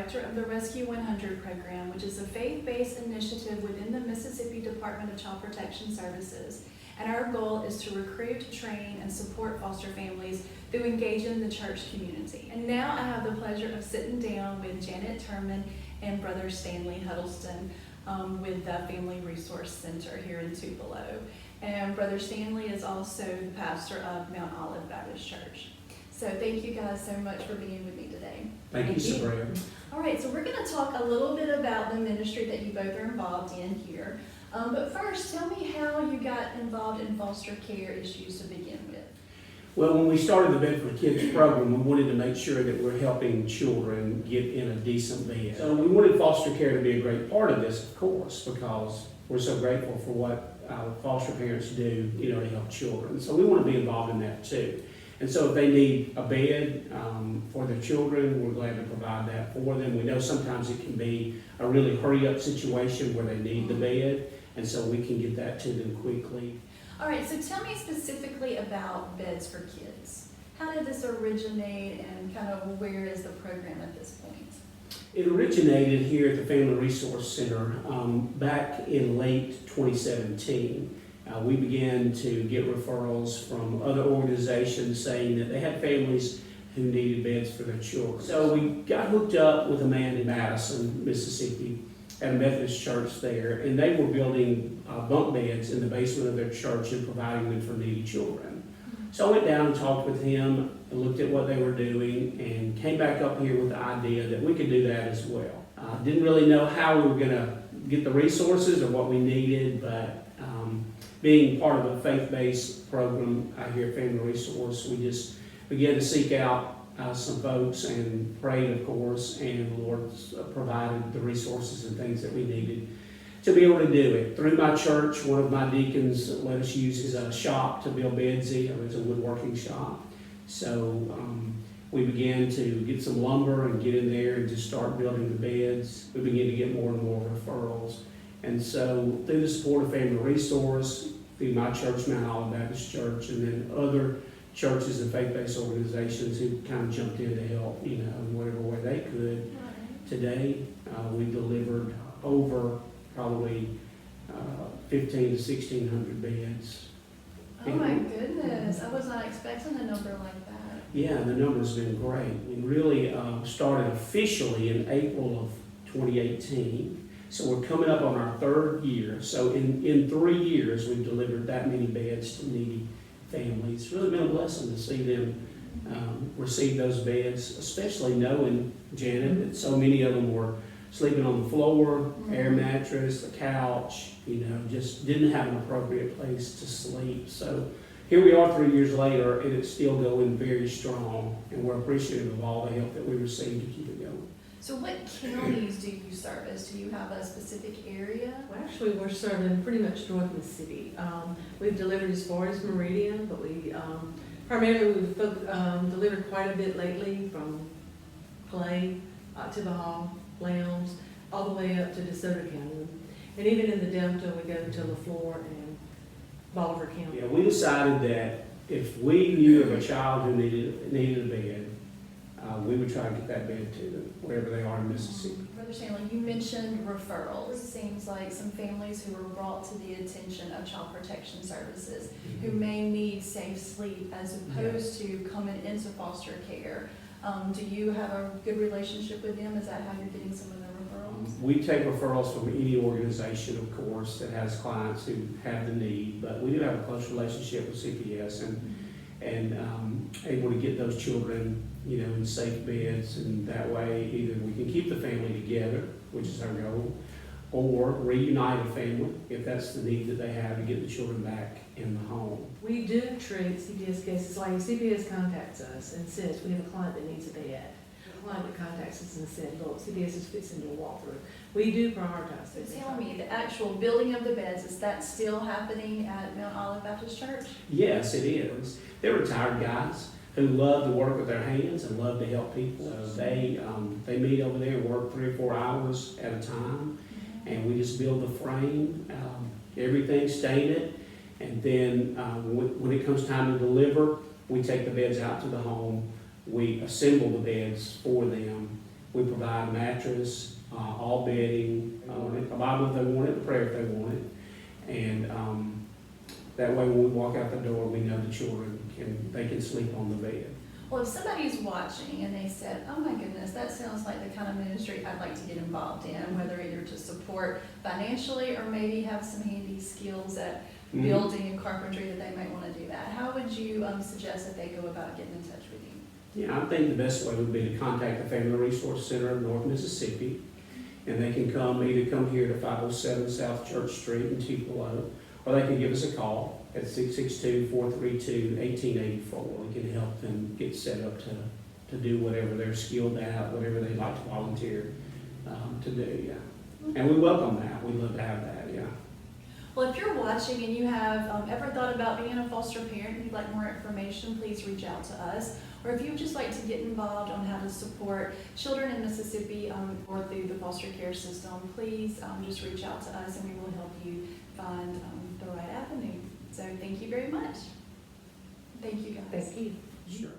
director of the Rescue 100 program, which is a faith-based initiative within the Mississippi Department of Child Protection Services. And our goal is to recruit, train, and support foster families through engaging the church community. And now I have the pleasure of sitting down with Janet Truman and Brother Stanley Huddleston with the Family Resource Center here in Tupelo. And Brother Stanley is also the pastor of Mount Olive Baptist Church. So thank you guys so much for being with me today. Thank you, Sabrina. All right, so we're going to talk a little bit about the ministry that you both are involved in here. But first, tell me how you got involved in foster care issues to begin with. Well, when we started the Bed for Kids program, we wanted to make sure that we're helping children get in a decent bed. So we wanted foster care to be a great part of this, of course, because we're so grateful for what our foster parents do, to help children. So we want to be involved in that too. And so if they need a bed for their children, we're glad to provide that for them. We know sometimes it can be a really hurry-up situation where they need the bed, and so we can get that to them quickly. All right, so tell me specifically about Beds for Kids. How did this originate, and kind of where is the program at this point? It originated here at the Family Resource Center back in late 2017. We began to get referrals from other organizations saying that they had families who needed beds for their children. So we got hooked up with a man in Madison, Mississippi, at a Methodist church there, and they were building bunk beds in the basement of their church and providing them for needy children. So I went down and talked with him and looked at what they were doing and came back up here with the idea that we could do that as well. Didn't really know how we were going to get the resources or what we needed, but being part of a faith-based program here at Family Resource, we just began to seek out some folks and prayed, of course, and the Lord provided the resources and things that we needed to be able to do it. Through my church, one of my deacons let us use his shop to build beds in. It was a woodworking shop. So we began to get some lumber and get in there and just start building the beds. We began to get more and more referrals. And so through the support of Family Resource, through my church, Mount Olive Baptist Church, and then other churches and faith-based organizations who kind of jumped in to help, in whatever way they could. Today, we delivered over probably 1,500 to 1,600 beds. Oh my goodness, I was not expecting a number like that. Yeah, the number's been great. We really started officially in April of 2018. So we're coming up on our third year. So in 3 years, we've delivered that many beds to needy families. It's really been a blessing to see them receive those beds, especially knowing, Janet, that so many of them were sleeping on the floor, air mattress, the couch, just didn't have an appropriate place to sleep. So here we are 3 years later, and it's still going very strong, and we're appreciative of all the help that we received to keep it going. So what counties do you service? Do you have a specific area? Well, actually, we're serving pretty much North Mississippi. We've delivered as far as Meridian, but we primarily we've delivered quite a bit lately from Clay to the Hall, Lowndes, all the way up to DeSoto County. And even in the Delta, we go to LaFleur and Bolivar County. Yeah, we decided that if we knew of a child who needed a bed, we would try to get that bed to them, wherever they are in Mississippi. Brother Stanley, you mentioned referrals. It seems like some families who were brought to the attention of Child Protection Services who may need safe sleep as opposed to coming into foster care. Do you have a good relationship with them? Is that how you're getting some of the referrals? We take referrals from any organization, of course, that has clients who have the need, but we do have a close relationship with CPS and able to get those children in safe beds, and that way either we can keep the family together, which is our goal, or reunite a family if that's the need that they have to get the children back in the home. We do treat CPS cases like CPS contacts us and says we have a client that needs a bed. A client that contacts us and said, look, CPS is fixing to walk through. We do prioritize So this. tell me, the actual building of the beds, is that still happening at Mount Olive Baptist Church? Yes, it is. They're retired guys who love to work with their hands and love to help people. So they meet over there and work 3 or 4 hours at a time, and we just build the frame, everything stained, and then when it comes time to deliver, we take the beds out to the home, we assemble the beds for them, We provide a mattress, all bedding, a Bible if they want it, a prayer if they want it. And that way when we walk out the door, we know the children they can sleep on the bed. Well, if somebody's watching and they said, oh my goodness, that sounds like the kind of ministry I'd like to get involved in, whether either to support financially or maybe have some handy skills at building and carpentry that they might want to do that, how would you suggest that they go about getting in touch with you? Yeah, I think the best way would be to contact the Family Resource Center of North Mississippi, and they can either come here to 507 South Church Street in Tupelo, or they can give us a call at 662-432-1884. We can help them get set up to do whatever they're skilled at, whatever they'd like to volunteer to do, yeah. And we welcome that. We'd love to have that, yeah. Well, if you're watching and you have ever thought about being a foster parent and you'd like more information, please reach out to us. Or if you'd just like to get involved on how to support children in Mississippi or through the foster care system, please just reach out to us and we will help you find the right avenue. So thank you very much. Thank you, guys. Thank you. Sure.